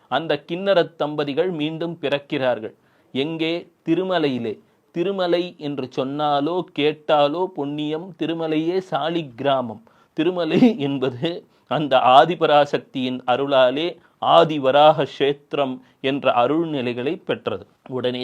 அந்த கிண்ணறத் தம்பதிகள் மீண்டும் பிறக்கிறார்கள். எங்கே? திருமலையிலே. திருமலை என்று சொன்னாலோ கேட்டாலோ புண்ணியம். திருமலையே சாலி கிராமம். திருமலை என்பது அந்த ஆதிபராசக்தியின் அருளாலே ஆதிவராக கஷேத்திரம் என்ற அருள்நிலைகளை பெற்றது.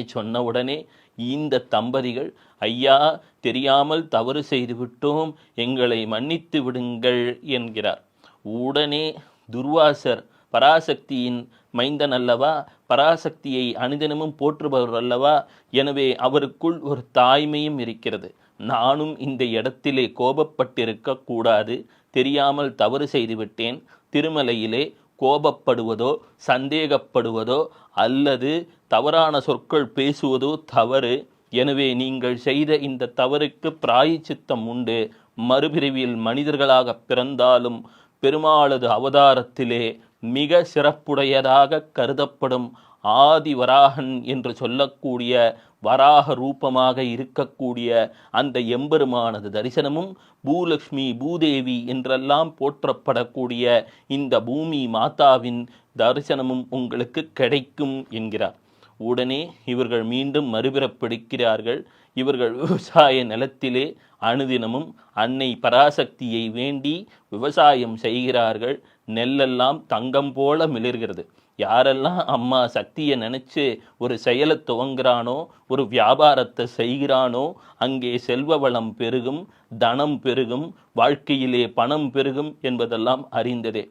சொன்ன உடனே இந்த தம்பதிகள், ஐயா, தெரியாமல் தவறு செய்து விட்டோம், எங்களை மன்னித்து விடுங்கள் என்கிறார். உடனே துர்வாசர் பராசக்தியின் மைந்தன் அல்லவா, பராசக்தியை அனுதினமும் போற்றுபவர் அல்லவா, எனவே அவருக்குள் ஒரு தாய்மையும் இருக்கிறது. நானும் இந்த இடத்திலே கோபப்பட்டிருக்க கூடாது, தெரியாமல் தவறு செய்துவிட்டேன். திருமலையிலே கோபப்படுவதோ சந்தேகப்படுவதோ அல்லது தவறான சொற்கள் பேசுவதோ தவறு. எனவே நீங்கள் செய்த இந்த தவறுக்கு பிராயச்சித்தம் உண்டு. மறுபிறவியில் மனிதர்களாக பிறந்தாலும் பெருமாளது அவதாரத்திலே மிக சிறப்புடையதாக கருதப்படும் ஆதிவராகன் என்று சொல்லக்கூடிய வராக ரூபமாக இருக்கக்கூடிய அந்த எம்பெருமானது தரிசனமும் பூலக்ஷ்மி பூதேவி என்றெல்லாம் போற்றப்படக்கூடிய இந்த பூமி மாதாவின் தரிசனமும் உங்களுக்கு கிடைக்கும் என்கிறார். உடனே இவர்கள் மீண்டும் மறுபிறப்பெடுக்கிறார்கள். இவர்கள் விவசாய நிலத்திலே அனுதினமும் அன்னை பராசக்தியை வேண்டி விவசாயம் செய்கிறார்கள். நெல்லெல்லாம் தங்கம் போல மிளர்கிறது. யாரெல்லாம் அம்மா சக்தியை நினைச்சு ஒரு செயலை துவங்குறானோ, ஒரு வியாபாரத்தை செய்கிறானோ, அங்கே செல்வ வளம் பெருகும், தனம் பெருகும், வாழ்க்கையிலே பணம் பெருகும் என்பதெல்லாம் அறிந்ததே.